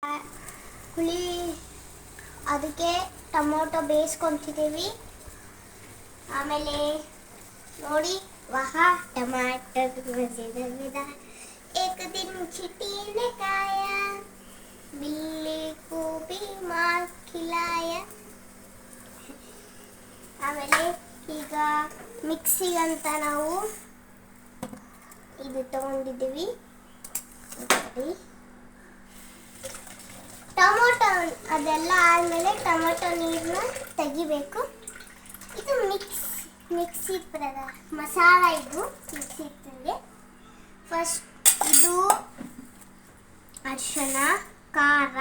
ಹುಳಿ ಅದಕ್ಕೆ ಟೊಮೊಟೊ ಬೇಯಿಸ್ಕೊಂತಿದ್ದೀವಿ. ಆಮೇಲೆ ನೋಡಿ ವಹಾ ಟಮಾಟರ್ ಮಜೆದಾರ್ एक दिन छिटी ने खाया बिल्ली को भी मार खिलाया. ಆಮೇಲೆ ಈಗ ಮಿಕ್ಸಿಗೆ ಅಂತ ನಾವು ಇದು ತಗೊಂಡಿದ್ದೀವಿ. ಟೊಮೊಟೊ ಅದೆಲ್ಲ ಆದಮೇಲೆ ಟೊಮೊಟೊ ನೀರನ್ನ ತೆಗಿಬೇಕು. ಇದು ಮಿಕ್ಸಿ ಮಸಾಲ, ಇದು ಮಿಕ್ಸಿ ಇರ್ತದೆ. ಫಸ್ಟ್ ಇದು ಅರಿಶಿಣ, ಖಾರ,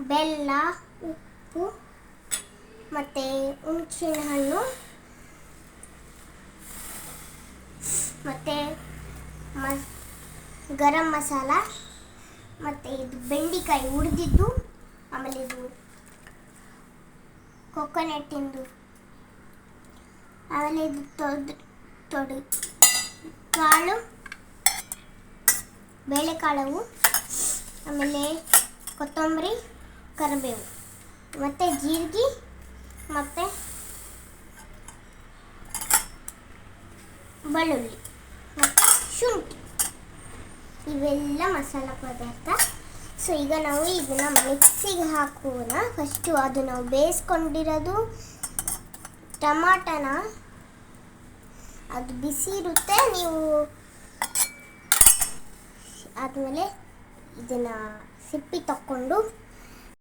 ಬೆಲ್ಲ, ಉಪ್ಪು ಮತ್ತು ಹುಣಸಿನ ಹಣ್ಣು ಮತ್ತು ಗರಂ ಮಸಾಲ ಮತ್ತು ಇದು ಬೆಂಡೆಕಾಯಿ ಹುರಿದಿದ್ದು, ಆಮೇಲೆ ಇದು ಕೊಕೊನಟ್ಟಿಂದು, ಆಮೇಲೆ ಇದು ತೊಡಿ ಕಾಳು, ಬೇಳೆಕಾಳು, ಆಮೇಲೆ ಕೊತ್ತಂಬರಿ, ಕರಿಬೇವು ಮತ್ತು ಜೀರಿಗೆ ಮತ್ತು ಬೆಳ್ಳುಳ್ಳಿ ಮತ್ತು ಶುಂಠಿ, ಇವೆಲ್ಲ ಮಸಾಲ ಪದಾರ್ಥ. ಸೊ ಈಗ ನಾವು ಇದನ್ನು ಮಿಕ್ಸಿಗೆ ಹಾಕೋಣ. ಫಸ್ಟು ಅದು ನಾವು ಬೇಯಿಸ್ಕೊಂಡಿರೋದು ಟಮಾಟನ, ಅದು ಬಿಸಿ ಇರುತ್ತೆ. ನೀವು ಆದಮೇಲೆ ಇದನ್ನು ಸಿಪ್ಪಿ ತಕ್ಕೊಂಡು